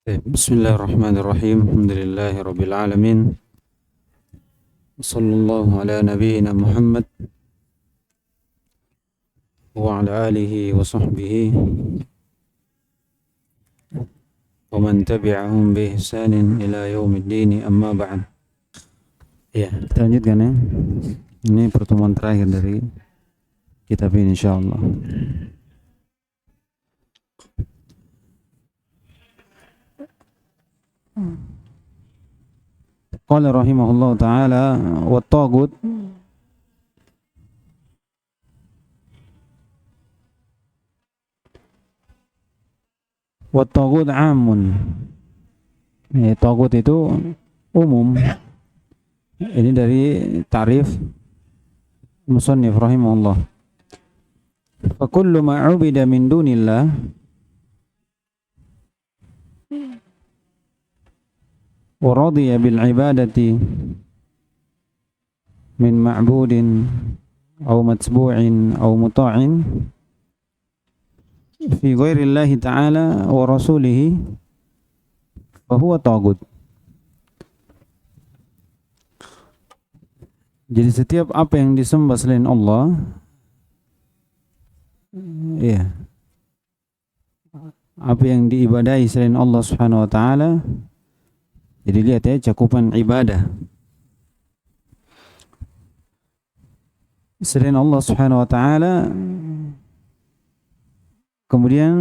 Bismillahirrahmanirrahim. Alhamdulillahirabbil alamin. Shallallahu ala nabiyyina Muhammad wa ala alihi wa sahbihi wa man tabi'ahum bi ihsanin ila yaumiddin, amma ba'd. Ya, kita lanjutkan ya. Ini pertemuan terakhir dari kitab ini insyaallah. Qala rahimahullahu ta'ala wa taghut amun. Taghut itu umum. Ini dari ta'rif musannif rahimahullah. Fa kullu ma 'ubida min dunillah wa radiya bil ibadati min ma'budin aw matbu'in aw muta'in fi ghairi Allah ta'ala wa rasulih fa huwa taghut. Jadi setiap apa yang disembah selain Allah, ya, apa yang diibadahi selain Allah Subhanahu wa taala, jadi lihat ya cakupan ibadah selain Allah Subhanahu wa taala, kemudian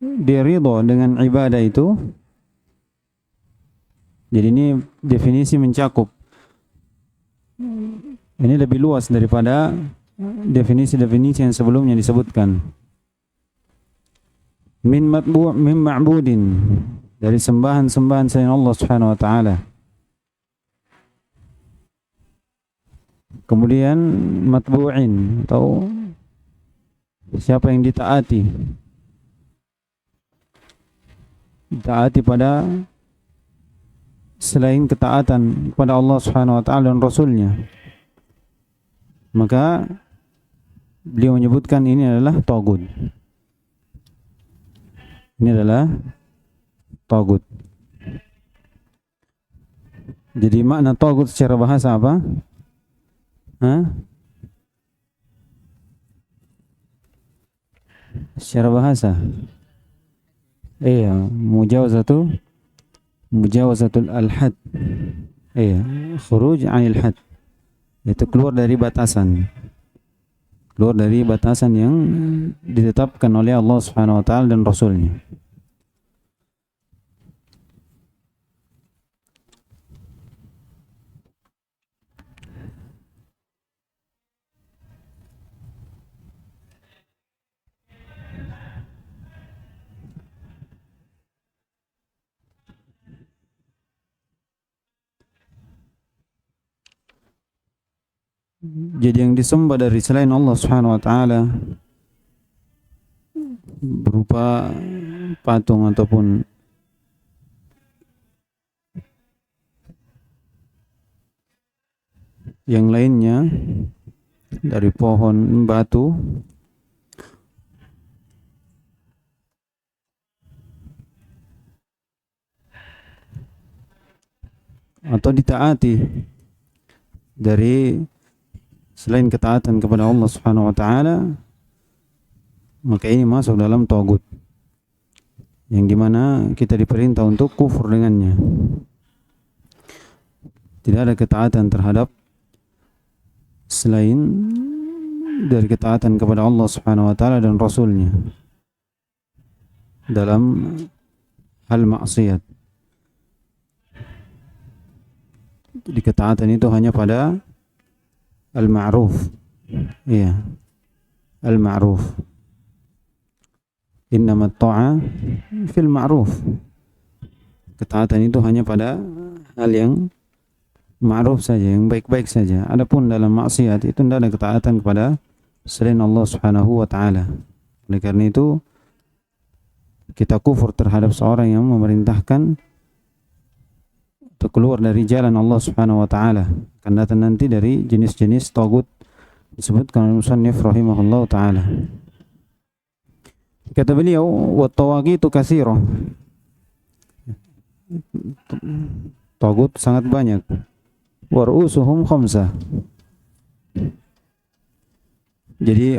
dia ridha dengan ibadah itu. Jadi ini definisi mencakup. Ini lebih luas daripada definisi-definisi yang sebelumnya disebutkan. Min ma'budin, dari sembahan-sembahan selain Allah Subhanahu wa taala. Kemudian matbu'in, atau siapa yang ditaati. Ditaati pada selain ketaatan kepada Allah Subhanahu wa taala dan Rasulnya. Maka beliau menyebutkan ini adalah taghut. Ini adalah taghut. Jadi makna taghut secara bahasa apa? Secara bahasa. Iya, mujawazatul al-had. Iya, khuruj 'anil had. Itu keluar dari batasan. Keluar dari batasan yang ditetapkan oleh Allah Subhanahu wa taala dan Rasulnya. Jadi yang disembah dari selain Allah Subhanahu wa taala berupa patung ataupun yang lainnya dari pohon, batu, atau ditaati dari selain ketaatan kepada Allah Subhanahu wa taala, maka ini masuk dalam taghut, yang dimana kita diperintah untuk kufur dengannya. Tidak ada ketaatan terhadap selain dari ketaatan kepada Allah Subhanahu wa taala dan Rasulnya dalam hal maksiat. Jadi ketaatan itu hanya pada al-ma'ruf. Iya, al-ma'ruf. Innamat ta'a fil ma'ruf. Ketaatan itu hanya pada hal yang ma'ruf saja, yang baik-baik saja. Adapun dalam maksiat itu tidak ada ketaatan kepada selain Allah Subhanahu wa taala. Oleh karena itu kita kufur terhadap seorang yang memerintahkan untuk keluar dari jalan Allah Subhanahu wa taala. Akan datang nanti dari jenis-jenis taghut disebutkan oleh musannif rahimahullahu taala. Kata beliau, wa tawagitu katsirah. Tagut sangat banyak. Wa ru'usuhum khamsah. Jadi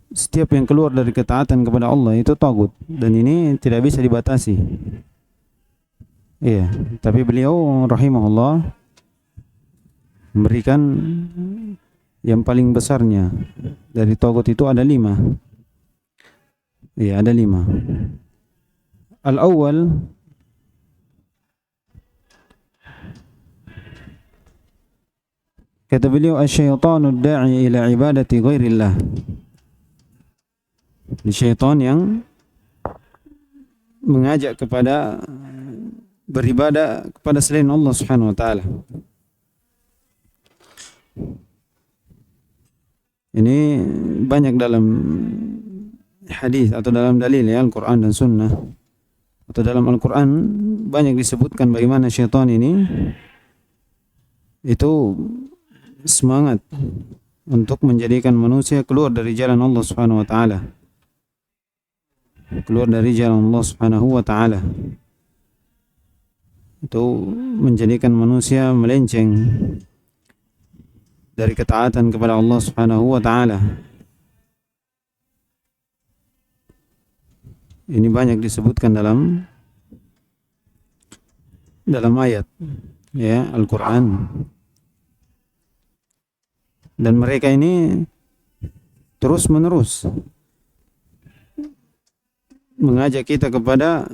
setiap yang keluar dari ketaatan kepada Allah itu tagut, dan ini tidak bisa dibatasi. Iya, tapi beliau rahimahullah memberikan yang paling besarnya. Dari tagut itu ada 5. Iya, ada 5. Al-awwal, kata beliau, asyaitanu da'i ila ibadati ghairillah. Syaitan yang mengajak kepada beribadah kepada selain Allah Subhanahu wa taala. Ini banyak dalam hadis atau dalam dalil ya, Al-Qur'an dan Sunnah. Atau dalam Al-Qur'an banyak disebutkan bagaimana syaitan ini itu semangat untuk menjadikan manusia keluar dari jalan Allah Subhanahu wa taala. Keluar dari jalan Allah Subhanahu wa taala. Itu menjadikan manusia melenceng dari ketaatan kepada Allah Subhanahu wa taala. Ini banyak disebutkan dalam ayat ya Al-Qur'an. Dan mereka ini terus-menerus mengajak kita kepada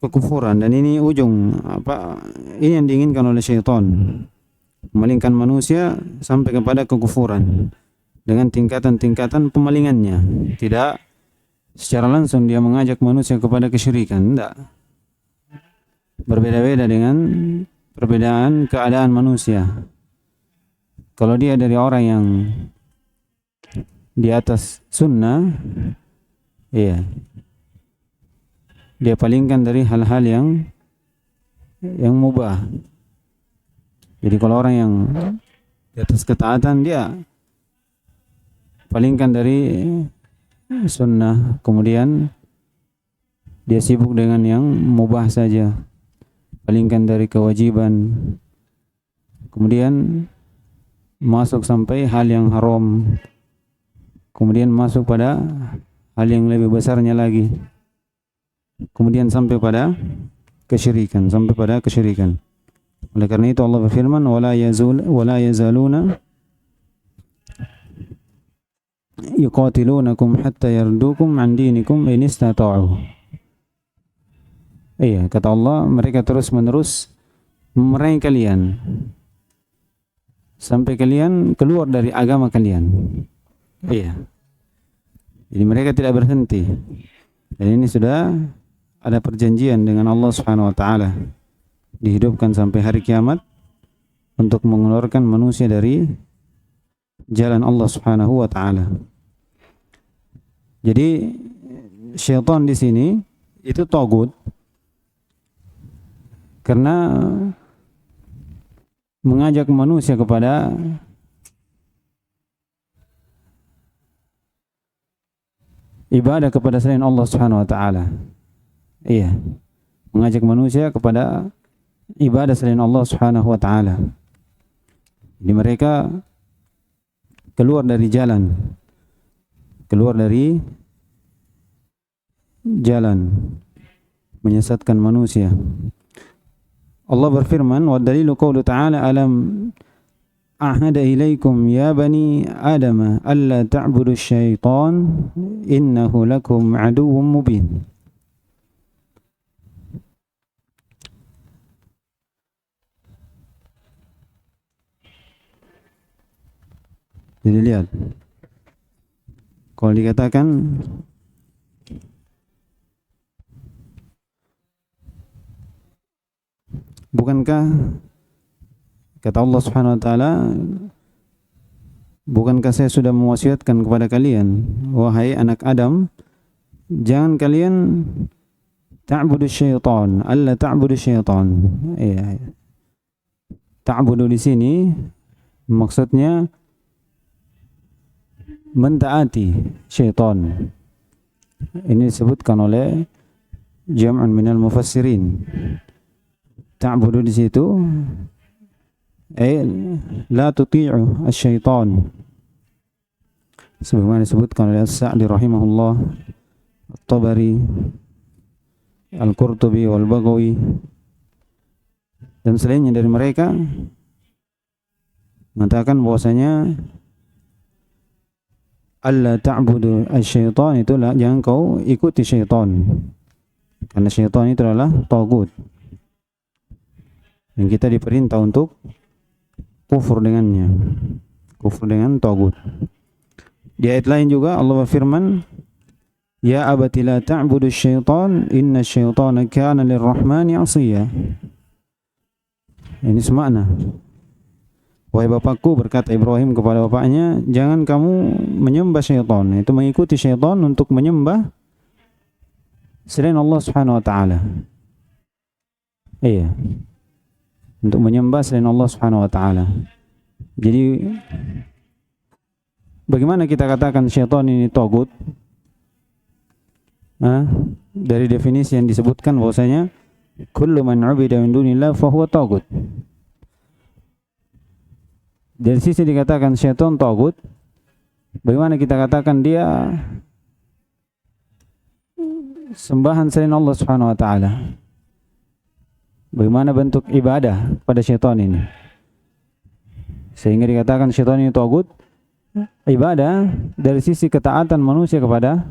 kekufuran, dan ini ujung ini yang diinginkan oleh syaitan, memalingkan manusia sampai kepada kekufuran dengan tingkatan-tingkatan pemalingannya. Tidak secara langsung dia mengajak manusia kepada kesyirikan, tidak. Berbeda-beda dengan perbedaan keadaan manusia. Kalau dia dari orang yang di atas sunnah, iya, dia palingkan dari hal-hal yang mubah. Jadi kalau orang yang di atas ketaatan, dia palingkan dari sunnah, kemudian dia sibuk dengan yang mubah saja, palingkan dari kewajiban, kemudian masuk sampai hal yang haram, kemudian masuk pada hal yang lebih besarnya lagi, kemudian sampai pada kesyirikan, Oleh karena itu Allah berfirman, wala yazaluna yuqatilunakum hatta yardukum an dinikum in istata'u. Iya, kata Allah, mereka terus-menerus memerangi kalian sampai kalian keluar dari agama kalian. Iya. Jadi mereka tidak berhenti. Dan ini sudah ada perjanjian dengan Allah Subhanahu wa taala. Dihidupkan sampai hari kiamat untuk mengeluarkan manusia dari jalan Allah Subhanahu wa taala. Jadi syaitan di sini itu tagut karena mengajak manusia kepada ibadah kepada selain Allah Subhanahu wa taala. Iya. Mengajak manusia kepada ibadah selain Allah Subhanahu wa taala. Jadi mereka keluar dari jalan, menyesatkan manusia. Allah berfirman, wa dalilu qaulu ta'ala, alam ahada ilaikum ya bani adam alla ta'budu syaitan innahu lakum aduwwum mubin. Jadi lihat, kalau dikatakan bukankah, kata Allah Subhanahu wa taala, bukankah saya sudah mewasiatkan kepada kalian, wahai anak Adam, jangan kalian ta'budu syaitan, alla ta'budu syaitan. Iya. Ta'budu di sini maksudnya mentaati syaitan. Ini disebutkan oleh jam'un minal mufassirin. Ta'budu di situ la tuti'u asy-syaitan. Sebagaimana disebutkan oleh As-Sa'di rahimahullah, At-Tabari, Al-Qurtubi wal Baghawi dan selainnya dari mereka mengatakan bahwasanya alla ta'budu asy-syaitan, itulah jangan kau ikuti syaitan, karena syaitan itu adalah tagut dan kita diperintah untuk kufur dengannya, kufur dengan tagut. Di ayat lain juga Allah berfirman, ya abati la ta'budu asy-syaitan inna asy-syaitana kana lir-rahmani 'asiyya. Ini semakna. Wahai bapakku, berkata Ibrahim kepada bapaknya, jangan kamu menyembah syaitan, itu mengikuti syaitan untuk menyembah selain Allah Subhanahu wa taala. Iya. Untuk menyembah selain Allah Subhanahu wa taala. Jadi bagaimana kita katakan syaitan ini tagut? Dari definisi yang disebutkan bahwasanya kullu man 'ubida min dunillah fa huwa tagut. Dari sisi dikatakan syaitan tagut, bagaimana kita katakan dia sembahan selain Allah Subhanahu wa taala? Bagaimana bentuk ibadah pada syaitan ini? Sehingga dikatakan syaitan ini tagut, ibadah dari sisi ketaatan manusia kepada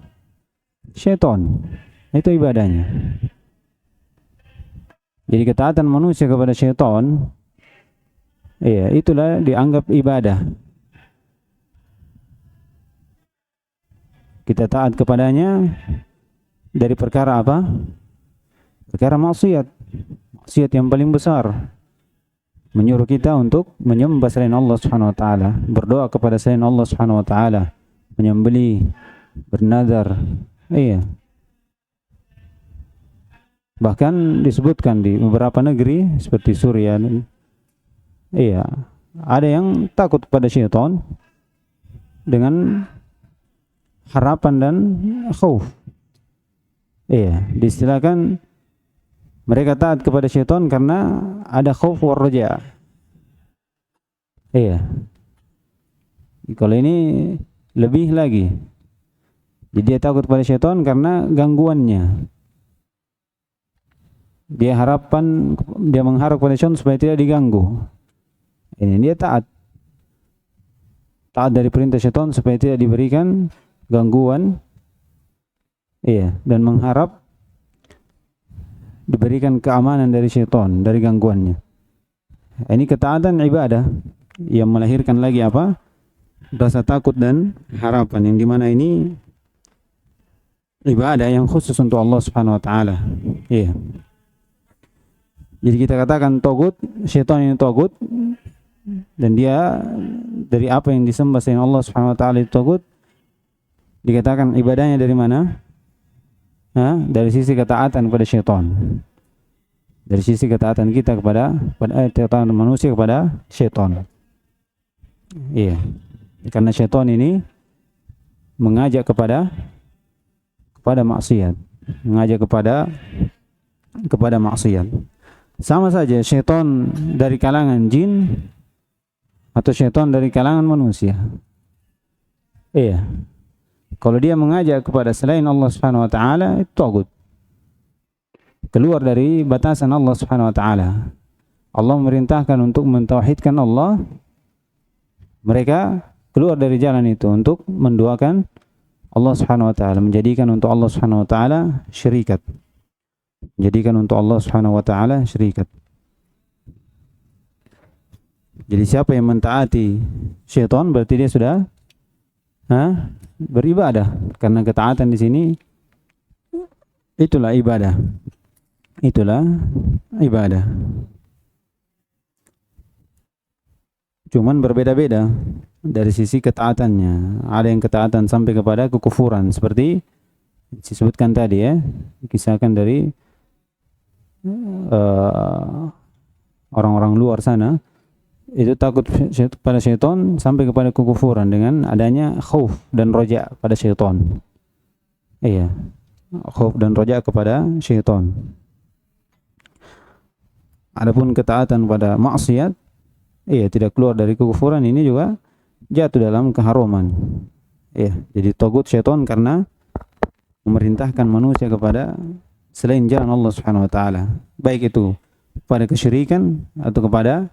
syaitan. Itu ibadahnya. Jadi ketaatan manusia kepada syaitan, iya, itulah dianggap ibadah. Kita taat kepadanya dari perkara apa? Perkara maksiat. Maksiat yang paling besar. Menyuruh kita untuk menyembah selain Allah Subhanahu wa taala, berdoa kepada selain Allah Subhanahu wa taala, menyembelih, bernazar. Iya. Bahkan disebutkan di beberapa negeri seperti Suriah, iya, ada yang takut pada syaitan dengan harapan dan khauf. Iya, diistilahkan mereka taat kepada syaitan karena ada khauf war raja. Iya. Kalau ini lebih lagi. Jadi dia takut pada syaitan karena gangguannya. Dia mengharap pada syaitan supaya tidak diganggu. Ini dia taat dari perintah syaitan supaya tidak diberikan gangguan, iya, dan mengharap diberikan keamanan dari syaitan, dari gangguannya. Ini ketaatan ibadah yang melahirkan lagi apa? Rasa takut dan harapan, yang dimana ini ibadah yang khusus untuk Allah Subhanahu wa taala. Iya. Jadi kita katakan tagut, syaitan ini tagut, dan dia dari apa yang disembah selain Allah Subhanahu wa taala itu tagut, dikatakan ibadahnya dari mana? Dari sisi ketaatan kepada syaitan. Dari sisi ketaatan kita kepada ketaatan manusia kepada syaitan. Iya. Karena syaitan ini mengajak kepada maksiat, mengajak kepada maksiat. Sama saja syaitan dari kalangan jin atau syaitan dari kalangan manusia. Iya. Kalau dia mengajak kepada selain Allah Subhanahu wa taala, itu tagut. Keluar dari batasan Allah Subhanahu wa taala. Allah memerintahkan untuk mentauhidkan Allah. Mereka keluar dari jalan itu untuk menduakan Allah Subhanahu wa taala, menjadikan untuk Allah Subhanahu wa taala syirikat. Menjadikan untuk Allah Subhanahu wa taala syirikat. Jadi siapa yang mentaati syaitan berarti dia sudah beribadah, karena ketaatan di sini itulah ibadah. Itulah ibadah. Cuman berbeda-beda dari sisi ketaatannya. Ada yang ketaatan sampai kepada kekufuran seperti disebutkan tadi ya, kisahkan dari orang-orang luar sana Itu takut pada syaitan sampai kepada kekufuran dengan adanya khauf dan roja pada syaitan. Iya, khauf dan roja kepada syaitan. Adapun ketaatan pada maksiat, iya, tidak keluar dari kekufuran, ini juga jatuh dalam keharuman. Iya, jadi tagut syaitan karena memerintahkan manusia kepada selain jalan Allah Subhanahu wa taala, baik itu pada kesyirikan atau kepada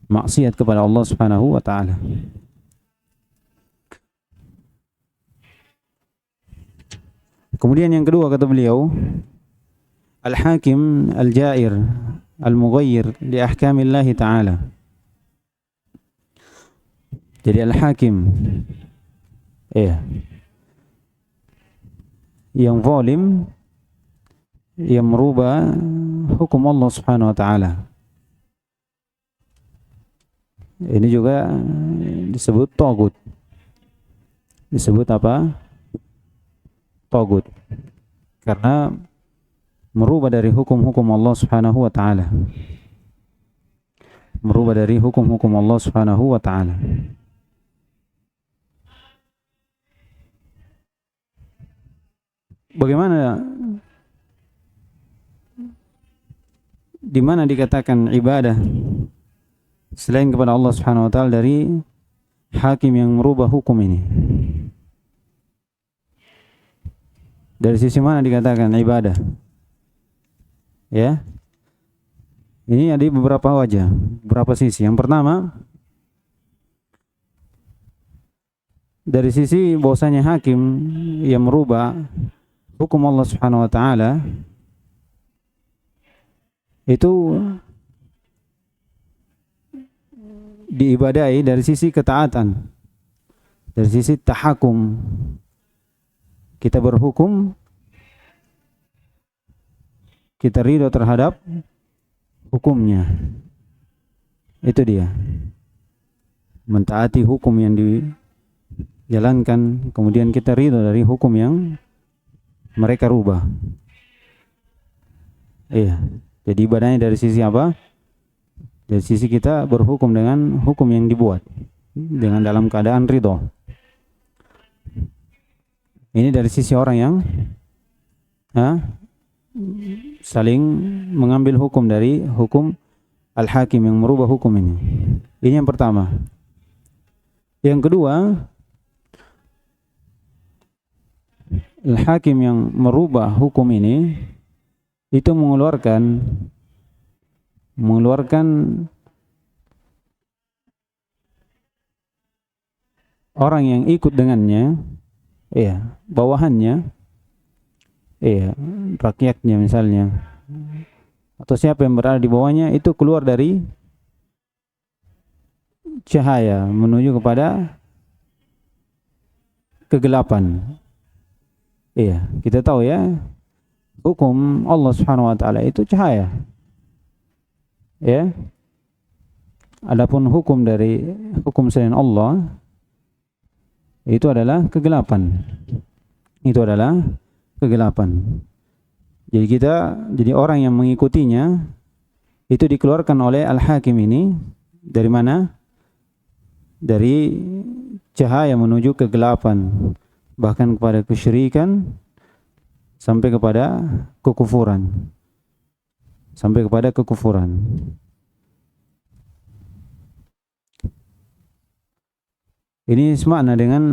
maksiat kepada Allah Subhanahu wa taala. Kemudian yang kedua kata beliau, al-hakim al-jair al-mughayyir li ahkamillah taala. Jadi al-hakim, yang zalim, yang merubah hukum Allah Subhanahu wa taala. Ini juga disebut tagut. Disebut apa? Tagut. Karena merubah dari hukum-hukum Allah Subhanahu wa taala. Merubah dari hukum-hukum Allah Subhanahu wa taala. Bagaimana, di mana dikatakan ibadah selain kepada Allah Subhanahu wa taala dari hakim yang merubah hukum ini? Dari sisi mana dikatakan ibadah? Ya. Ini ada beberapa wajah, beberapa sisi. Yang pertama, dari sisi bahwasanya hakim yang merubah hukum Allah Subhanahu wa taala itu diibadahi dari sisi ketaatan, dari sisi tahakum. Kita berhukum, kita ridho terhadap hukumnya. Itu dia, mentaati hukum yang dijalankan, kemudian kita ridho dari hukum yang mereka rubah. Iya, jadi ibadahnya dari sisi apa? Dari sisi kita berhukum dengan hukum yang dibuat, dengan dalam keadaan ridho. Ini dari sisi orang yang saling mengambil hukum dari hukum al-hakim yang merubah hukum ini. Ini yang pertama. Yang kedua, al-hakim yang merubah hukum ini itu mengeluarkan orang yang ikut dengannya, bawahannya, rakyatnya misalnya, atau siapa yang berada di bawahnya, itu keluar dari cahaya menuju kepada kegelapan. Kita tahu ya, hukum Allah Subhanahu wa taala itu cahaya. Adapun hukum dari hukum selain Allah itu adalah kegelapan. Itu adalah kegelapan. Jadi orang yang mengikutinya itu dikeluarkan oleh al-hakim ini dari mana? Dari cahaya menuju kegelapan, bahkan kepada kesyirikan, sampai kepada kekufuran. Sampai kepada kekufuran. Ini semakna dengan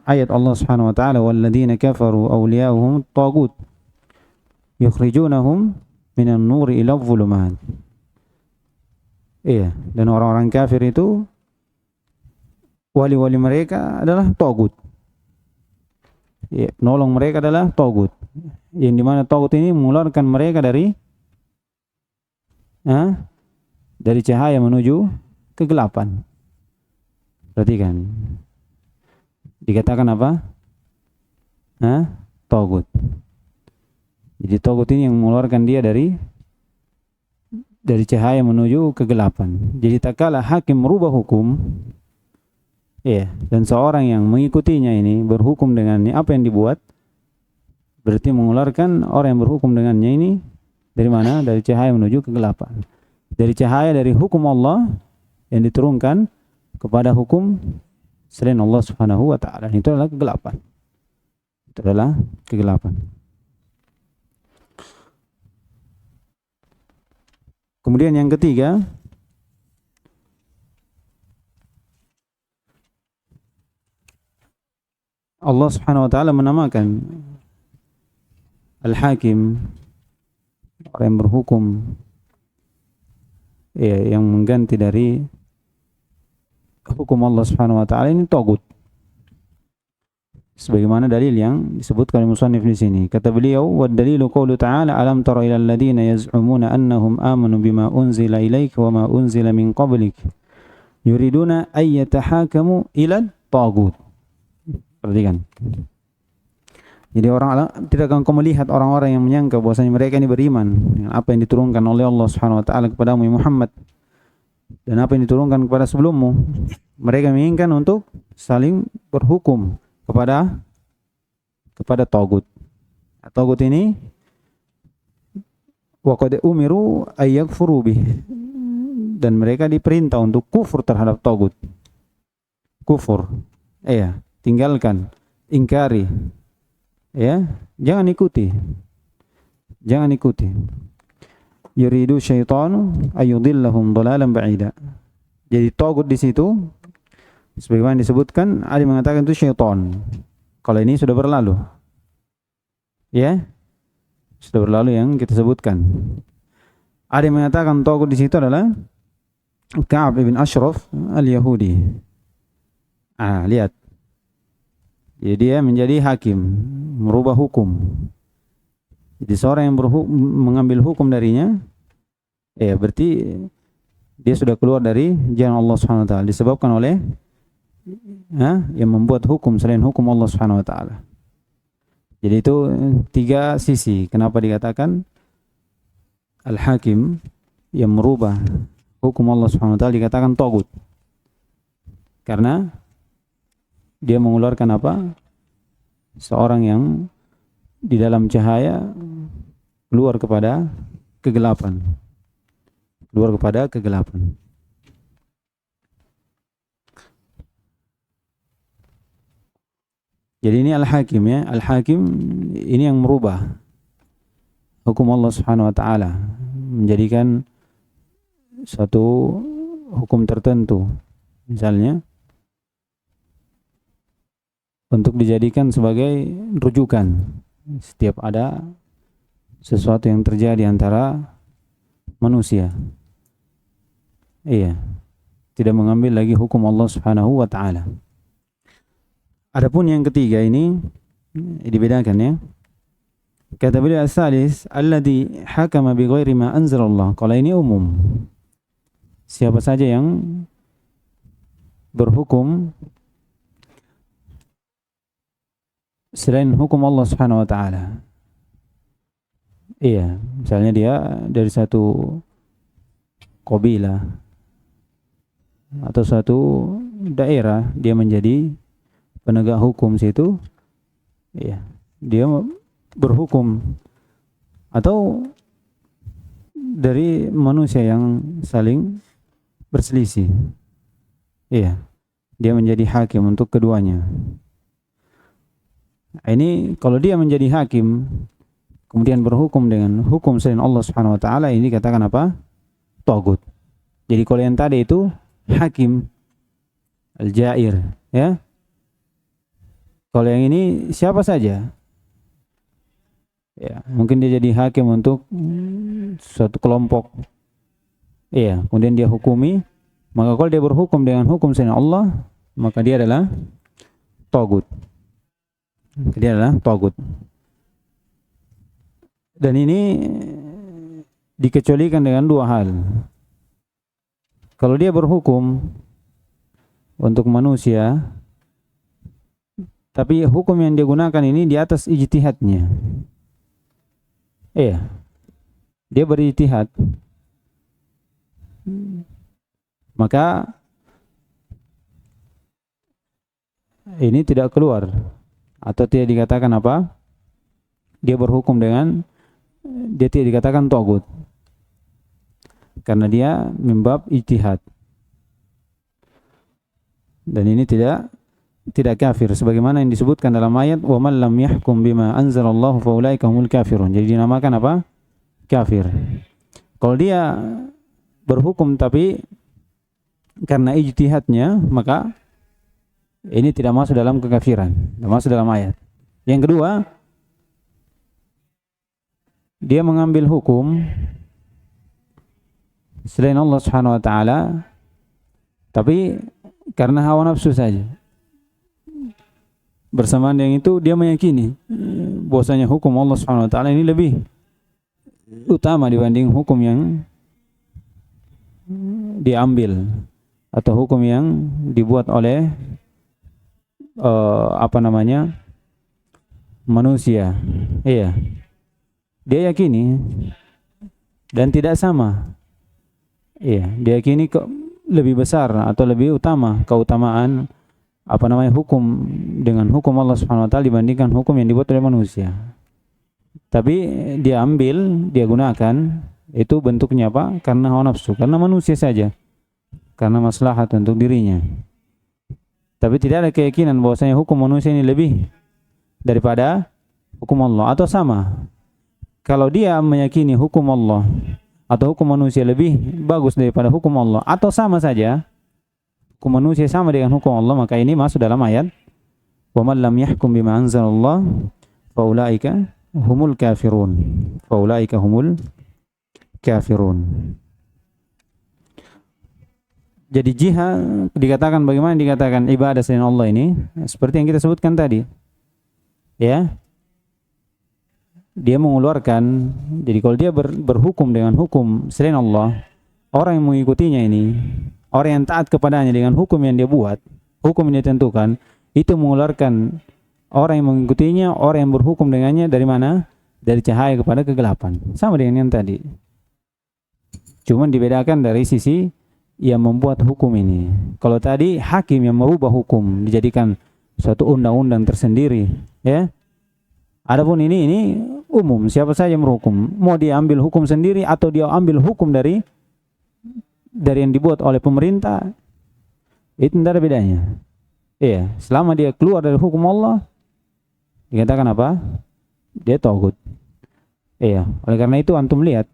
ayat Allah Subhanahu wa taala, walladzina kafaru awliya'uhum at-taghut yukhrijunahum minan nuri ila adh-dhulumat. Dan orang-orang kafir itu wali-wali mereka adalah tagut. Penolong mereka adalah tagut. Yang dimana tagut ini mengeluarkan mereka dari cahaya menuju kegelapan. Perhatikan. Dikatakan apa? Tagut. Jadi tagut ini yang mengeluarkan dia dari cahaya menuju kegelapan. Jadi tak kala hakim merubah hukum, dan seorang yang mengikutinya ini berhukum dengannya apa yang dibuat, berarti mengeluarkan orang yang berhukum dengannya ini dari mana? Dari cahaya menuju kegelapan. Dari cahaya dari hukum Allah yang diturunkan kepada hukum selain Allah Subhanahu wa taala. Itu adalah kegelapan. Itu adalah kegelapan. Kemudian yang ketiga, Allah Subhanahu wa taala menamakan Al-Hakim, orang yang berhukum, yang mengganti dari hukum Allah Subhanahu wa taala, ini tagut. Sebagaimana dalil yang disebutkan oleh musannif di sini. Kata beliau, "Wad dalilu qaulu ta'ala, alam tara ilal ladzina yaz'umuna annahum amanu bima unzila ilaika wa ma unzila min qablik yuriduna ay yatahakamu ila tagut." Perhatikan. Jadi tidakkah engkau melihat orang-orang yang menyangka bahwasanya mereka ini beriman dengan apa yang diturunkan oleh Allah Subhanahu wa taala kepadamu Muhammad dan apa yang diturunkan kepada sebelummu. Mereka menginginkan untuk saling berhukum kepada tagut. Tagut ini wa qad umiru ay yakfuru bih, dan mereka diperintah untuk kufur terhadap tagut. Kufur. Tinggalkan, ingkari. Jangan ikuti. Jangan ikuti. Yuridu syaitanu ayudillahum dhalalan ba'ida. Jadi tagut di situ sebagaimana disebutkan, ada yang mengatakan itu syaitan. Kalau ini sudah berlalu. Sudah berlalu yang kita sebutkan. Ada yang mengatakan tagut di situ adalah Ka'ab ibn Ashraf al-Yahudi. Lihat. Jadi dia menjadi hakim, merubah hukum. Jadi seorang yang mengambil hukum darinya, berarti dia sudah keluar dari jalan Allah Subhanahu wa taala, disebabkan oleh yang membuat hukum selain hukum Allah Subhanahu wa taala. Jadi itu tiga sisi kenapa dikatakan al-hakim yang merubah hukum Allah Subhanahu wa taala dikatakan tagut. Karena dia mengeluarkan seorang yang di dalam cahaya keluar kepada kegelapan. Keluar kepada kegelapan. Jadi ini al-hakim Al-hakim ini yang merubah hukum Allah Subhanahu wa taala, menjadikan satu hukum tertentu misalnya untuk dijadikan sebagai rujukan setiap ada sesuatu yang terjadi antara manusia. Tidak mengambil lagi hukum Allah Subhanahu wa taala. Adapun yang ketiga ini dibedakan ya. Kata beliau as-salis alladhi hakama bi ghairi ma anzalallah. Kalau ini umum. Siapa saja yang berhukum selain hukum Allah Subhanahu wa taala. Misalnya dia dari satu qabilah atau satu daerah, dia menjadi penegak hukum situ, dia berhukum, atau dari manusia yang saling berselisih, dia menjadi hakim untuk keduanya. Ini kalau dia menjadi hakim kemudian berhukum dengan hukum selain Allah Subhanahu wa taala, ini dikatakan apa? Tagut. Jadi kalau yang tadi itu hakim al-jair, Kalau yang ini siapa saja, mungkin dia jadi hakim untuk suatu kelompok, kemudian dia hukumi, maka kalau dia berhukum dengan hukum selain Allah, maka dia adalah tagut. Dia adalah tagut. Dan ini dikecualikan dengan dua hal. Kalau dia berhukum untuk manusia, tapi hukum yang dia gunakan ini di atas ijtihadnya. Dia berijtihad. Maka ini tidak keluar atau tidak dikatakan apa? Dia berhukum dengan, dia tidak dikatakan tagut. Karena dia mimbab ijtihad. Dan ini tidak kafir sebagaimana yang disebutkan dalam ayat wa man lam yahkum bima anzalallahu faulaika humul kafirun. Jadi dinamakan apa? Kafir. Kalau dia berhukum tapi karena ijtihadnya, maka ini tidak masuk dalam kekafiran, tidak masuk dalam ayat. Yang kedua, dia mengambil hukum selain Allah Subhanahu wa taala tapi karena hawa nafsu saja. Bersamaan dengan itu dia meyakini bahwasanya hukum Allah Subhanahu wa taala ini lebih utama dibanding hukum yang diambil atau hukum yang dibuat oleh manusia. Iya. Dia yakini dan tidak sama. Iya, dia yakini lebih besar atau lebih utama keutamaan hukum dengan hukum Allah Subhanahu wa taala dibandingkan hukum yang dibuat oleh manusia. Tapi dia gunakan itu bentuknya apa? Karena hawa nafsu, karena manusia saja. Karena maslahat untuk dirinya. Tapi tidak ada keyakinan bahwasanya hukum manusia ini lebih daripada hukum Allah atau sama. Kalau dia meyakini hukum Allah atau hukum manusia lebih bagus daripada hukum Allah atau sama saja, hukum manusia sama dengan hukum Allah, maka ini masuk dalam ayat wa man lam yahkum bima anzalallah faulaika humul kafirun. Faulaika humul kafirun. Jadi jihad dikatakan, bagaimana dikatakan ibadah selain Allah ini? Seperti yang kita sebutkan tadi. Ya. Dia mengeluarkan, jadi kalau dia berhukum dengan hukum selain Allah, orang yang mengikutinya ini, orang yang taat kepadanya dengan hukum yang dia buat, hukum yang dia tentukan, itu mengeluarkan orang yang mengikutinya, orang yang berhukum dengannya dari mana? Dari cahaya kepada kegelapan. Sama dengan yang tadi. Cuman dibedakan dari sisi yang membuat hukum ini. Kalau tadi hakim yang merubah hukum dijadikan suatu undang-undang tersendiri, ya. Adapun ini umum, siapa saja yang berhukum, mau dia ambil hukum sendiri atau dia ambil hukum dari yang dibuat oleh pemerintah, itu tidak ada bedanya. Iya, selama dia keluar dari hukum Allah, dikatakan apa? Dia tagut. Iya, oleh karena itu antum lihat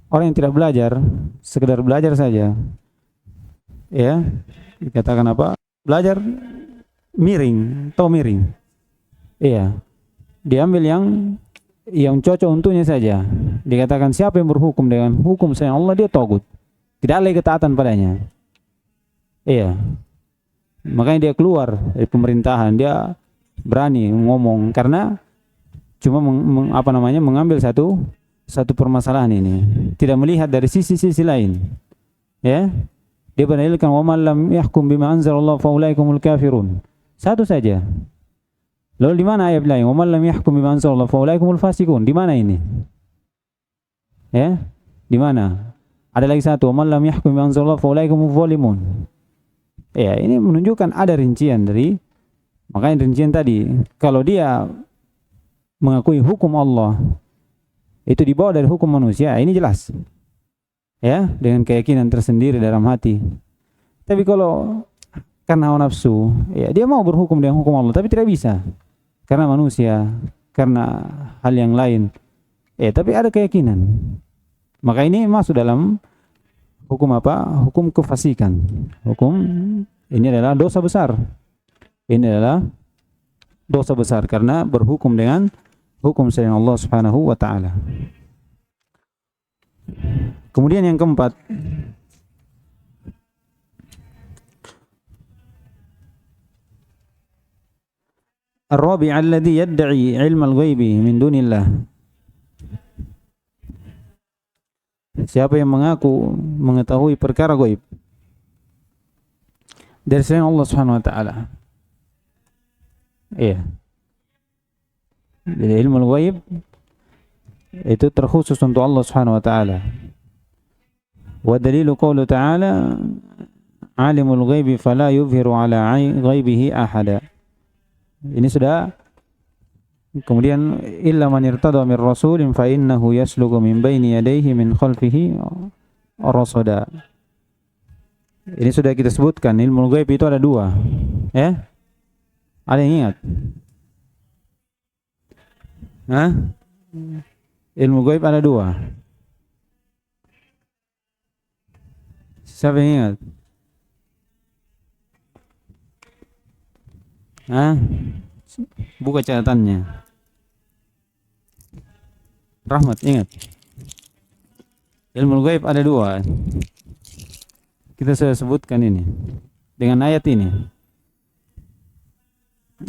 orang yang tidak belajar, sekedar belajar saja, ya, dikatakan apa? Belajar miring, tahu miring. Iya, diambil yang cocok untuknya saja. Dikatakan siapa yang berhukum dengan hukum selain Allah, dia tagut. Tidak ada ketaatan padanya. Iya, makanya dia keluar dari pemerintahan, dia berani ngomong karena cuma mengambil satu permasalahan ini, tidak melihat dari sisi-sisi lain. Ya, dia berdalilkan wa man lam yahkum bima anzalallahu faulaikumul kafirun. Satu saja. Lalu di mana ayat lain? Wa man lam yahkum bima anzalallahu faulaikumul fasiqun. Di mana ini? Ya, di mana? Ada lagi satu, wa man lam yahkum bima anzalallahu faulaikumul zalimun. Ya, ini menunjukkan ada rincian dari, makanya rincian tadi, kalau dia mengakui hukum Allah itu dibawa dari hukum manusia, ini jelas. Ya, dengan keyakinan tersendiri dalam hati. Tapi kalau karena hawa nafsu, ya dia mau berhukum dengan hukum Allah tapi tidak bisa. Karena manusia, karena hal yang lain. Tapi ada keyakinan. Maka ini masuk dalam hukum apa? Hukum kefasikan. Hukum ini adalah dosa besar. Ini adalah dosa besar karena berhukum dengan hukum selain Allah Subhanahu wa taala. Kemudian yang keempat, ar-rabi' alladhi yad'i 'ilma al-ghaibi min dunillah. Siapa yang mengaku mengetahui perkara gaib dari selain Allah Subhanahu wa taala. Iya. Jadi ilmu al-ghaib itu terkhusus untuk Allah Subhanahu wa taala. Wa dalilu qoulu ta'ala alimul ghaibi fala yuzhiru ala ghaibihi ahada. Ini sudah. Kemudian illa man irtada min rasulin fa innahu yasluku min baini yadayhi min khalfihi rasada. Ini sudah kita sebutkan, ilmu gaib itu ada dua. Ya? Ada yang ingat? Hah? Ilmu gaib ada dua. Siapa yang ingat? Hah? Buka catatannya. Rahmat, ingat. Ilmu gaib ada dua. Kita sudah sebutkan ini dengan ayat ini.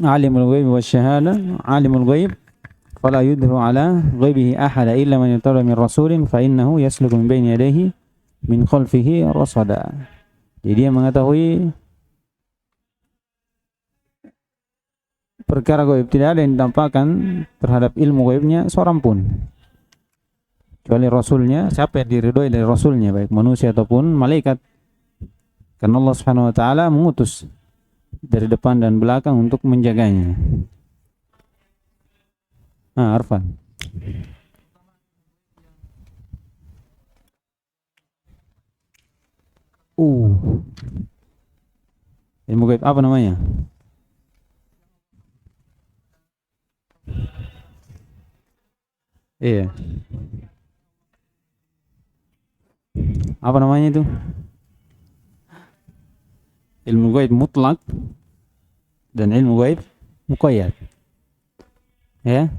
Alimul ghaib wasyahada, alimul ghaib fala yudhiru ala ghaibihi ahada illa man yartada min rasulin fa innahu yasluku min baini yadayhi min khalfihi rasada. Jadi dia mengetahui perkara gaib, tidak ada yang ditampakkan terhadap ilmu gaibnya seorang pun kecuali rasulnya, siapa yang diridhoi dari rasulnya, baik manusia ataupun malaikat. Karena Allah Subhanahu wa taala mengutus dari depan dan belakang untuk menjaganya. Arfan. Ilmu gaib apa namanya? Iya. Apa namanya itu? Ilmu gaib mutlak dan ilmu gaib muqayyad. Ya.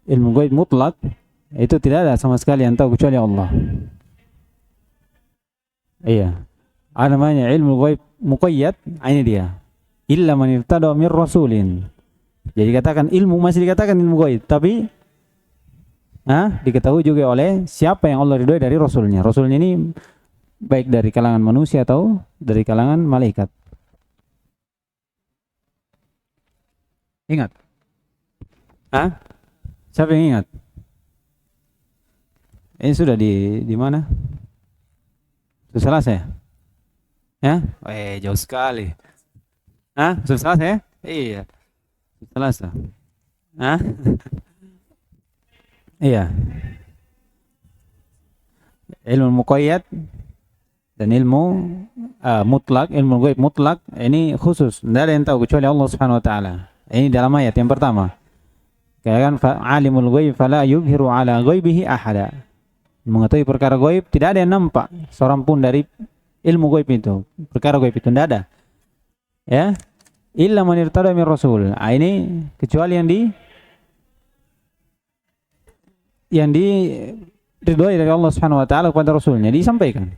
Ilmu gaib mutlak itu tidak ada sama sekali yang tahu kecuali Allah. Iya. Ada namanya ilmu gaib muqayyad, ini dia. Illa man irtada mir rasulin. Jadi katakan ilmu, masih dikatakan ilmu gaib, tapi diketahui juga oleh siapa yang Allah ridhoi dari rasulnya. Rasulnya ini baik dari kalangan manusia atau dari kalangan malaikat. Ingat? Siapa yang ingat? Ini sudah di mana? Sudah selesai? Ya? Jauh sekali. Sudah selesai? Iya. Selesai. Iya. Ilmu muqayyad dan ilmu mutlak, ilmu gaib mutlak ini khusus, tidak ada yang tahu kecuali Allah Subhanahu wa taala. Ini dalam ayat yang pertama. Katakan alimul ghaib fala yuzhiru ala ghaibihi ahada. Mengetahui perkara gaib, tidak ada yang nampak seorang pun dari ilmu gaib itu. Perkara gaib itu tidak ada. Ya. Illa man irtada min rasul. Ini kecuali yang diridhoi dari Allah Subhanahu wa taala kepada rasulnya, disampaikan.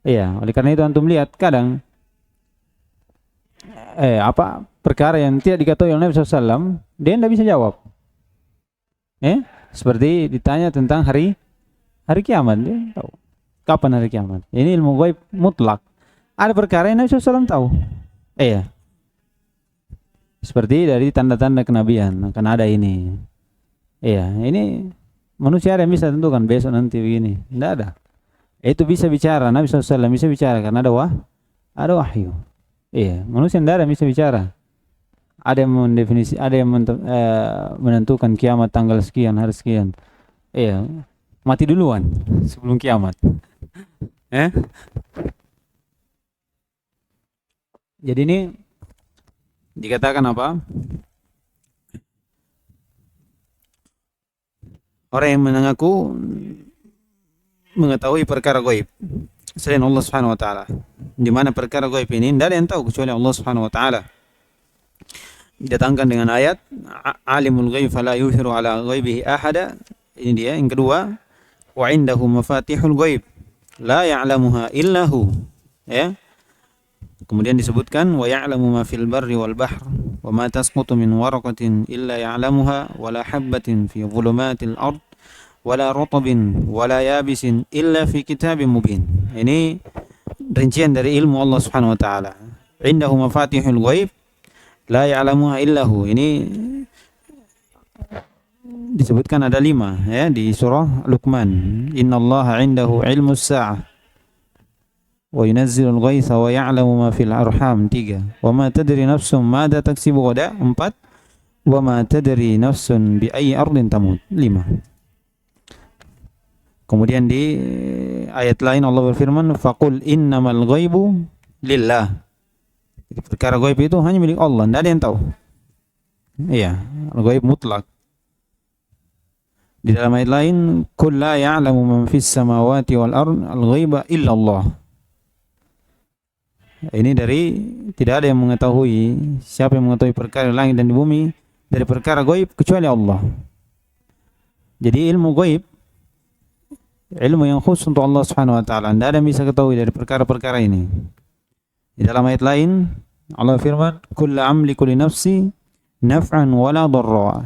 Iya, oleh karena itu antum lihat kadang perkara yang tidak diketahui oleh Nabi SAW, dia tidak bisa jawab. Seperti ditanya tentang hari kiamat, dia tahu kapan hari kiamat. Ini ilmu gaib mutlak. Ada perkara yang Nabi SAW tahu. Seperti dari tanda-tanda kenabian akan ada ini. Ini manusia ada yang bisa tentukan besok nanti begini. Tidak ada. Itu bisa bicara, Nabi SAW bisa bicara karena ada wahyu. Manusia tidak ada yang bisa bicara. Ada yang mendefinisi, ada yang menentukan kiamat tanggal sekian, hari sekian. Mati duluan sebelum kiamat. Jadi ini dikatakan apa? Orang yang mengaku mengetahui perkara gaib selain Allah Subhanahu wa taala. Di mana perkara gaib ini tidak ada yang tahu kecuali Allah Subhanahu wa taala. Didatangkan dengan ayat alimul ghaib fala yuzhiru ala ghaibihi ahada. Ini dia yang kedua, wa indahu mafatihul ghaib la ya'lamuha illa hu. Kemudian disebutkan wa ya'lamu ma fil barri wal bahr wa ma tasqutu min waraqatin illa ya'lamuha wa la habatin fi dhulumatil ard wa la ratabin wa la yabisin illa fi kitabim mubin. Ini rincian dari ilmu Allah Subhanahu wa taala. Indahu mafatihul ghaib la ya'lamuha illa hu. Ini disebutkan ada 5 di surah Luqman. Innallaha 'indahu 'ilmus sa'ah wa yunazzilul ghaitha wa ya'lamu ma fil arham 3. Wa ma tadri nafsun madza taksibu ghadan 4. Wa ma tadri nafsun bi ayyi ardin tamut 5. Kemudian di ayat lain Allah berfirman, "Faqul innamal ghaibu lillah." Jadi perkara gaib itu hanya milik Allah, tidak ada yang tahu. Iya, al-ghaib mutlak. Di dalam ayat lain, "Qul la ya'lamu man fis samawati wal ard al-ghaiba illa Allah." Ini dari tidak ada yang mengetahui, siapa yang mengetahui perkara langit dan di bumi dari perkara gaib kecuali Allah. Jadi ilmu gaib, ilmu yang khusus untuk Allah Subhanahu wa taala, tidak ada yang bisa ketahui dari perkara-perkara ini. Di dalam ayat lain Allah firman, "Qul la amliku li nafsi naf'an wala dharra."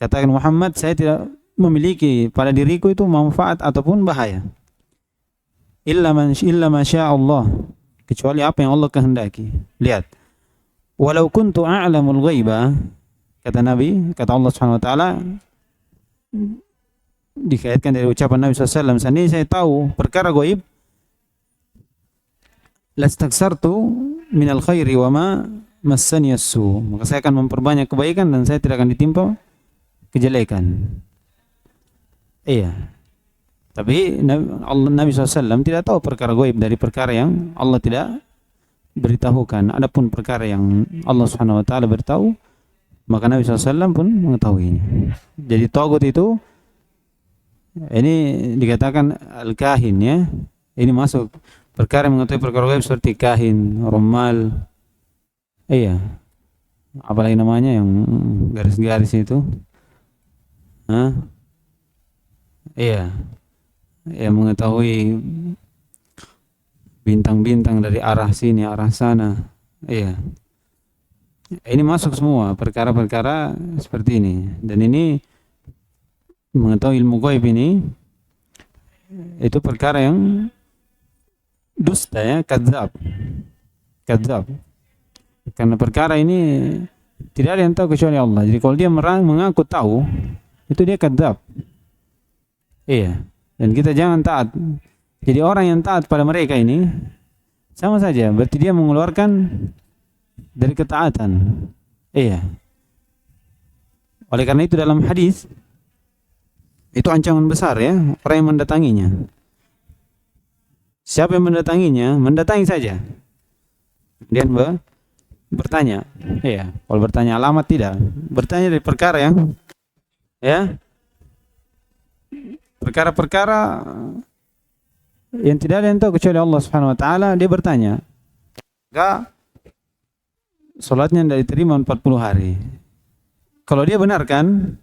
Katakan Muhammad, saya tidak memiliki pada diriku itu manfaat ataupun bahaya. Illa ma syaa Allah, kecuali apa yang Allah kehendaki. Lihat. Walau kuntu a'lamul ghaiba, kata Nabi, kata Allah Subhanahu wa taala, dikaitkan dari ucapan Nabi SAW, seandainya saya tahu perkara gaib, lastaksartu minal khairi wa ma massani as-su, maka saya akan memperbanyak kebaikan dan saya tidak akan ditimpa kejelekan. Iya. Tapi Nabi SAW tidak tahu perkara gaib dari perkara yang Allah tidak beritahukan. Adapun perkara yang Allah Subhanahu wa taala beritahu, maka Nabi SAW pun mengetahuinya. Jadi tagut itu ini dikatakan al-kahin, ya. Ini masuk perkara yang mengetahui perkara gaib seperti kahin, rumal. Iya. Apalagi namanya yang garis-garis itu? Hah? Iya. Yang mengetahui bintang-bintang dari arah sini, arah sana. Iya. Ini masuk semua perkara-perkara seperti ini. Dan ini mengetahui ilmu gaib ini itu perkara yang dusta, ya, kadzab. Kadzab. Karena perkara ini tidak ada yang tahu kecuali Allah. Jadi kalau dia mengaku tahu, itu dia kadzab. Iya. Dan kita jangan taat. Jadi orang yang taat pada mereka ini sama saja, berarti dia mengeluarkan dari ketaatan. Iya. Oleh karena itu dalam hadis itu ancaman besar, ya, orang yang mendatanginya. Siapa yang mendatanginya, mendatangi saja. Kemudian bertanya. Iya. Kalau bertanya alamat tidak. Bertanya dari perkara yang, ya, perkara-perkara yang tidak ada yang tahu kecuali Allah Subhanahu wa taala, dia bertanya. Enggak, salatnya tidak diterima 40 hari. Kalau dia benarkan,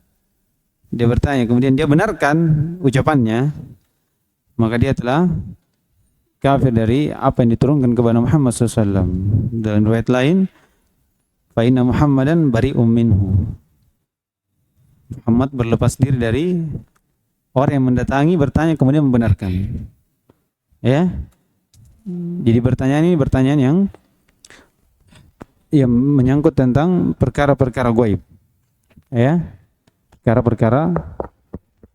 dia bertanya, kemudian dia benarkan ucapannya, maka dia telah kafir dari apa yang diturunkan kepada Muhammad SAW. Dalam riwayat lain, fa inna Muhammadan bari'um minhu. Muhammad berlepas diri dari orang yang mendatangi, bertanya kemudian membenarkan. Ya. Jadi pertanyaan ini pertanyaan yang menyangkut tentang perkara-perkara gaib. Ya. Perkara-perkara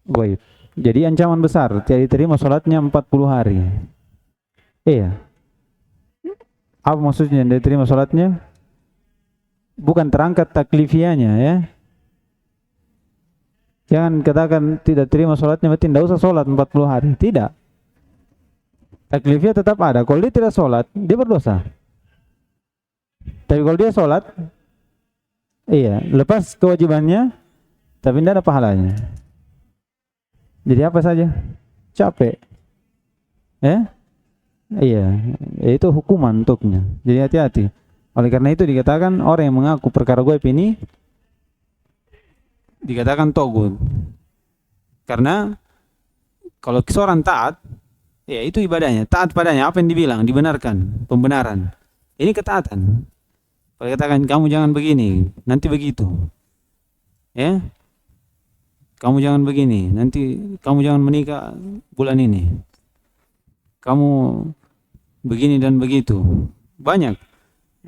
gaib. Jadi ancaman besar, tidak diterima salatnya 40 hari. Iya. Apa maksudnya tidak diterima salatnya? Bukan terangkat taklifianya, ya. Jangan katakan tidak terima sholatnya berarti tidak usah sholat 40 hari. Tidak. Taklifnya tetap ada. Kalau dia tidak sholat, dia berdosa. Tapi kalau dia sholat, iya, lepas kewajibannya, tapi tidak ada pahalanya. Jadi apa saja? Capek. Ya? Iya, itu hukuman untuknya. Jadi hati-hati. Oleh karena itu dikatakan orang yang mengaku perkara gaib ini dikatakan togut. Karena kalau seorang taat, ya itu ibadahnya, taat padanya, apa yang dibilang, dibenarkan, pembenaran. Ini ketaatan. Kalau katakan kamu jangan begini, nanti begitu. Ya. Kamu jangan begini, nanti kamu jangan menikah bulan ini. Kamu begini dan begitu. Banyak.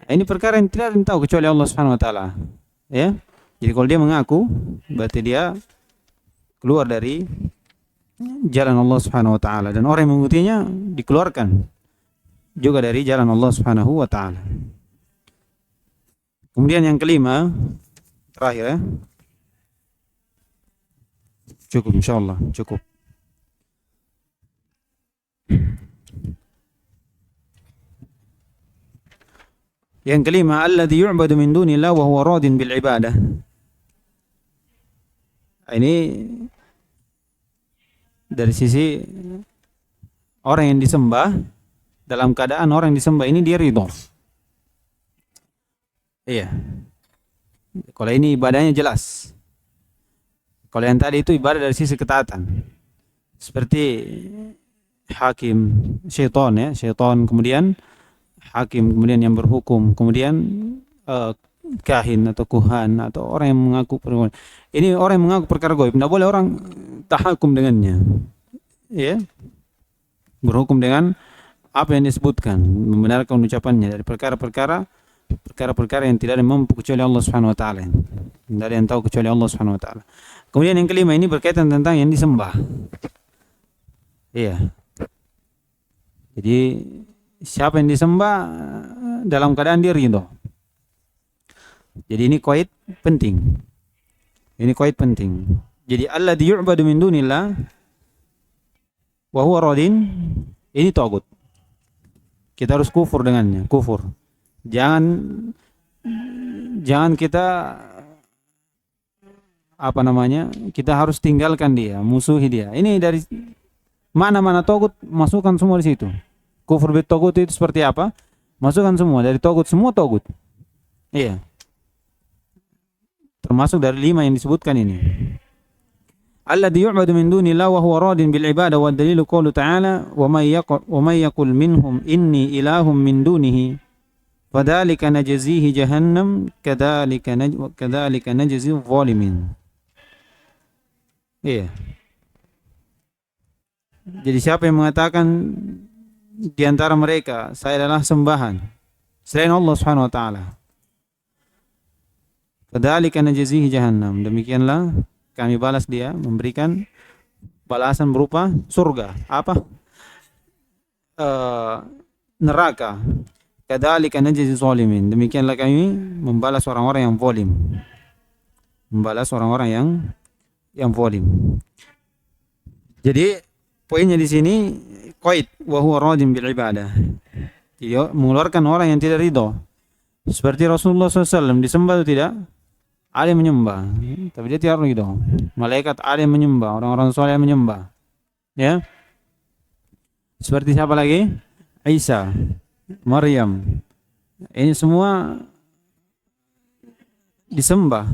Ini perkara yang tidak ada yang tahu kecuali Allah Subhanahu wa taala. Ya. Jadi kalau dia mengaku, berarti dia keluar dari jalan Allah Subhanahu wa taala, dan orang yang mengikutinya dikeluarkan juga dari jalan Allah Subhanahu wa taala. Kemudian yang kelima, terakhir, ya. Cukup insyaallah, cukup. Yang kelima, alladzi yu'badu min dunillah wa huwa radin bil ibadah. Ini dari sisi orang yang disembah, dalam keadaan orang yang disembah ini dia ridho. Iya. Kalau ini ibadahnya jelas. Kalau yang tadi itu ibadah dari sisi ketaatan. Seperti hakim, syaitan ya, syaitan kemudian hakim, kemudian yang berhukum, kemudian kahin atau kuhan atau orang yang mengaku perkara. Ini orang yang mengaku perkara gaib, tidak boleh orang tahakum dengannya. Ya. Berhukum dengan apa yang disebutkan, membenarkan ucapannya dari perkara-perkara yang tidak ada yang mampu kecuali Allah Subhanahu wa taala. Tidak ada yang tahu kecuali Allah Subhanahu wa taala. Kemudian yang kelima ini berkaitan tentang yang disembah. Iya. Jadi siapa yang disembah dalam keadaan dia ridho. Jadi ini qaid penting. Ini qaid penting. Jadi alladzi yu'badu min dunillah wa huwa radin, ini tagut. Kita harus kufur dengannya, kufur. Jangan kita kita harus tinggalkan dia, musuhi dia. Ini dari mana-mana tagut, masukkan semua di situ. Kufur bit tagut itu seperti apa? Masukkan semua dari tagut, semua tagut. Iya. Termasuk dari 5 yang disebutkan ini. Alladzi yu'badu min dunillah wa huwa radin bil ibadah wa dalilu qoulu ta'ala wa may yaqul minhum inni ilahum min dunihi fadzalika najzihi jahannam kadzalika najzi zalimin. Iya. Jadi siapa yang mengatakan di antara mereka saya adalah sembahan selain Allah Subhanahu wa taala, kadzalika najzihi jahannam, demikianlah kami balas dia, memberikan balasan berupa surga. Apa? Neraka. Kadzalika najzi zalimin, demikianlah kami membalas orang-orang yang zalim. Membalas orang-orang yang zalim. Jadi poinnya di sini qaid wa huwa radin bil ibadah. Dia mengeluarkan orang yang tidak ridho. Seperti Rasulullah SAW disembah atau tidak? Ada yang menyembah, tapi dia tidak ridho. Malaikat ada yang menyembah, orang-orang soleh yang menyembah. Ya. Seperti siapa lagi? Isa, Maryam. Ini semua disembah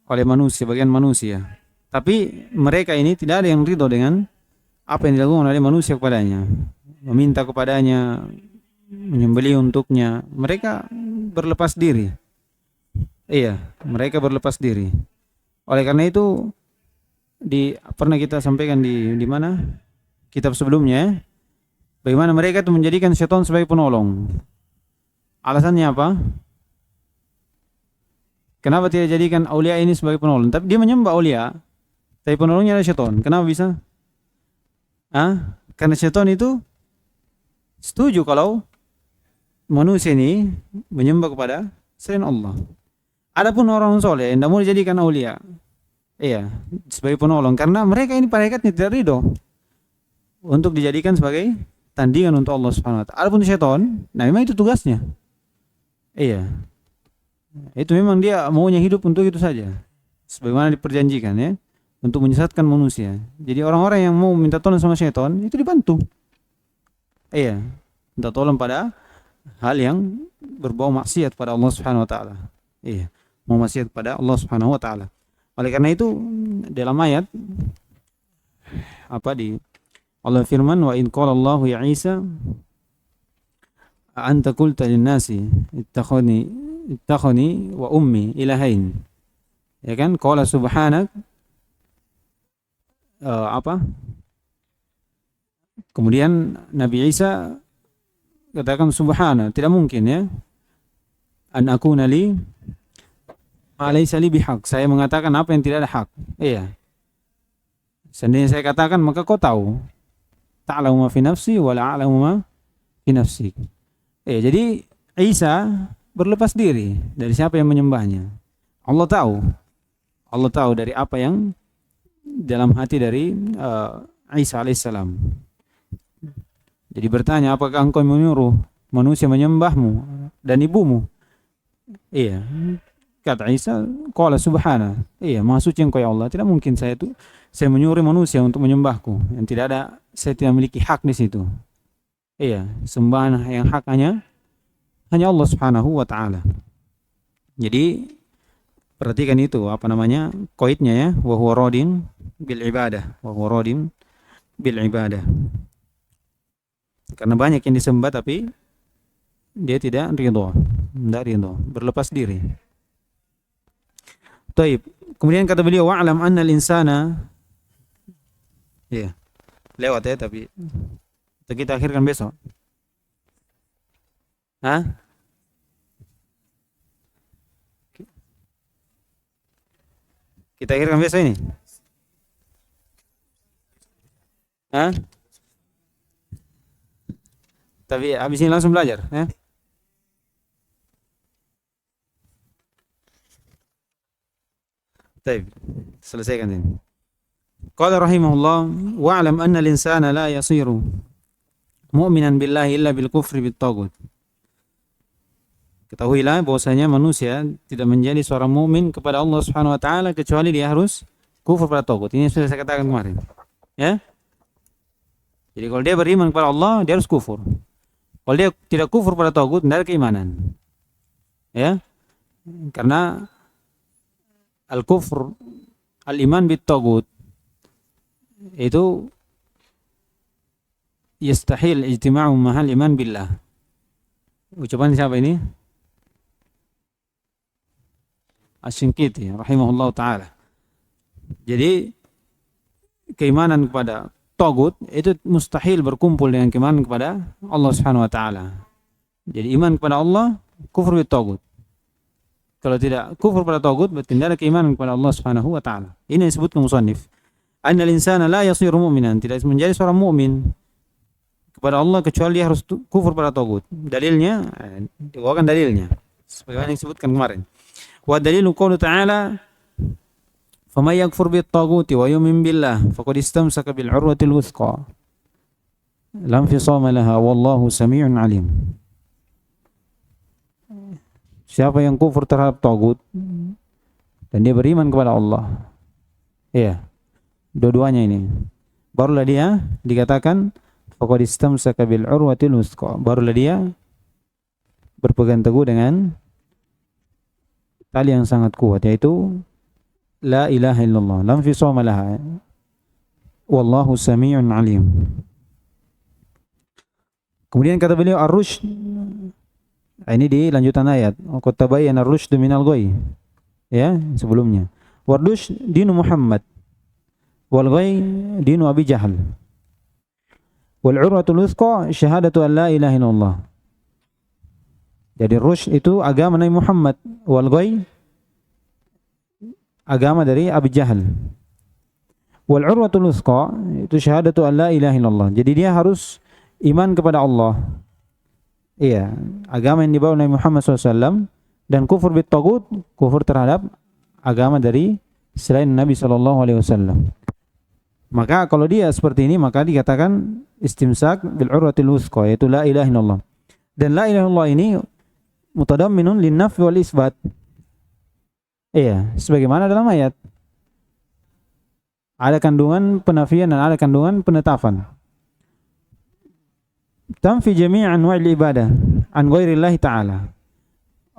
oleh manusia, bagian manusia. Tapi mereka ini tidak ada yang ridho dengan apa yang dilakukan oleh manusia kepadanya. Meminta kepadanya, menyembelih untuknya. Mereka berlepas diri. Iya, mereka berlepas diri. Oleh karena itu pernah kita sampaikan di mana? Kitab sebelumnya, bagaimana mereka itu menjadikan syaitan sebagai penolong. Alasannya apa? Kenapa tidak jadikan aulia ini sebagai penolong? Tapi dia menyembah aulia, tapi penolongnya adalah syaitan. Kenapa bisa? Karena syaitan itu setuju kalau manusia ini menyembah kepada selain Allah. Adapun orang soleh tidak mau dijadikan aulia, iya, sebagai penolong, karena mereka ini malaikatnya tidak ridho untuk dijadikan sebagai tandingan untuk Allah Subhanahu wa taala. Adapun syaitan, nah memang itu tugasnya. Iya. Itu memang dia maunya hidup untuk itu saja. Sebagaimana diperjanjikan ya, untuk menyesatkan manusia. Jadi orang-orang yang mau minta tolong sama syaitan itu dibantu. Iya, minta tolong pada hal yang berbau maksiat pada Allah Subhanahu wa taala. Iya, mau maksiat pada Allah Subhanahu wa taala. Oleh karena itu dalam ayat Allah firman, wa in qala Allahu ya Isa anta qulta lin-nasi ittakhani wa ummi ilahain. Ya kan? Qala subhanak kemudian Nabi Isa katakan subhana, tidak mungkin ya. An akuna li alaysa li bihaq, saya mengatakan apa yang tidak ada hak. Iya. Seandainya saya katakan maka kau tahu. Ta'lamu ma fi nafsi wa la a'lamu ma fi nafsik. Jadi Isa berlepas diri dari siapa yang menyembahnya. Allah tahu dari apa yang dalam hati dari Isa alaihissalam. Jadi bertanya, apakah engkau menyuruh manusia menyembahmu dan ibumu? Iya. Kata Isa, qala subhana. Iya, maha suci engkau ya Allah. Tidak mungkin saya menyuruh manusia untuk menyembahku. Yang tidak ada, saya tidak memiliki hak di situ. Iya, sembahan yang hak hanya Allah Subhanahu wa taala. Jadi perhatikan itu apa namanya? Qaidnya ya, wa huwa radin bil ibadah, wa huwa radin bil ibadah. Karena banyak yang disembah tapi dia tidak ridho, berlepas diri. Taib. Kemudian kata beliau wa'lam anna al-insana, ya, lewat ya tapi kita akhirkan besok. Hah? Kita akhirkan besok ini. Hah? Tapi habis ini langsung belajar, ya? Taib. Selesaikan ini. Qala rahimahullah wa'lam anna al-insana la yasiru mu'minan billahi illa bil kufri bit taghut. Ketahuilah bahwasanya manusia tidak menjadi seorang mukmin kepada Allah Subhanahu wa taala kecuali dia harus kufur pada taghut. Ini sudah saya katakan kemarin. Ya? Jadi kalau dia beriman kepada Allah, dia harus kufur. Kalau dia tidak kufur pada taghut, tidak ada keimanan. Ya? Karena al-kufr, al-iman bit taghut itu yastahil ijtima'u mahal iman billah. Ucapan siapa ini? Asy-Shinqiti rahimahullah taala. Jadi keimanan kepada tagut itu mustahil berkumpul dengan keimanan kepada Allah Subhanahu wa taala. Jadi iman kepada Allah, kufur bit tagut. Kalau tidak kufur pada tagut berarti tidak ada keimanan kepada Allah Subhanahu wa taala. Ini disebutkan musannif. Annal insana la yasiru mu'minan, tidak menjadi seorang mukmin kepada Allah kecuali dia harus kufur pada tagut. Dalilnya dibawakan dalilnya sebagaimana yang disebutkan kemarin. Wa dalilu qoulu ta'ala faman yakfur bit taguti wa yu'min billah faqad istamsaka bil 'urwatil wuthqa lam fisama laha wallahu samii'un 'alim. Siapa yang kufur terhadap tagut dan dia beriman kepada Allah, iya, dua-duanya ini, barulah dia dikatakan faqad istamsaka bil 'urwatil wuthqa, barulah dia berpegang teguh dengan tali yang sangat kuat, yaitu la ilaha illallah, lam fisama laha wallahu samii'un 'alim. Kemudian kata beliau ar-rusyd, ini di lanjutan ayat, qad tabayyana ar-rusydu minal ghayy, ya, sebelumnya. War-rusyd dinu Muhammad wal ghayy dinu Abi Jahal. Wal 'urwatul wuthqa syahadatu an la ilaha illallah. Jadi rusyd itu agama Nabi Muhammad, wal ghayy agama dari Abi Jahal. Wal 'urwatul wuthqa itu syahadatu an la ilaha illallah. Jadi dia harus iman kepada Allah. Iya, agama yang dibawa Nabi Muhammad SAW, dan kufur bit tagut, kufur terhadap agama dari selain Nabi SAW. Maka kalau dia seperti ini, maka dikatakan istimsak bil 'urwatil wuthqa, yaitu la ilaha illallah. Dan la ilaha illallah ini mutadamminun lin-nafyi wal isbat. Iya, sebagaimana dalam ayat. Ada kandungan penafian dan ada kandungan penetapan. Tanfi jami' anwa'il ibadah an ghairillahi ta'ala.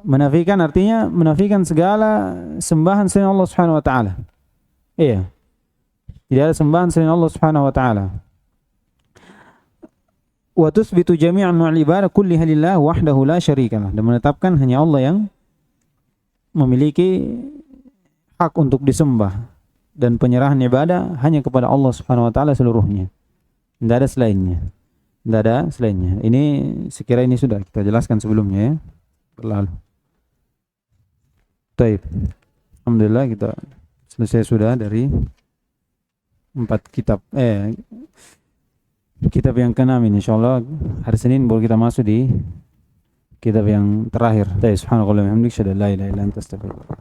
Menafikan artinya menafikan segala sembahan selain Allah Subhanahu wa taala. Iya. Tidak ada sembahan selain Allah Subhanahu wa taala. Wa tuthbitu jami' anwa'il ibadah kulliha lillah wahdahu la syarika lah. Dan menetapkan hanya Allah yang memiliki hak untuk disembah dan penyerahan ibadah hanya kepada Allah Subhanahu wa taala seluruhnya. Tidak ada selainnya. Tidak ada selainnya. Ini sekira ini sudah kita jelaskan sebelumnya ya. Berlalu. Baik. Alhamdulillah kita selesai sudah dari 4 kitab. Kitab yang ke-6 ini insyaallah hari Senin baru kita masuk di kitab yang terakhir. Subhanallah wa bihamdihi, la ilaha illa anta astaghfiruka.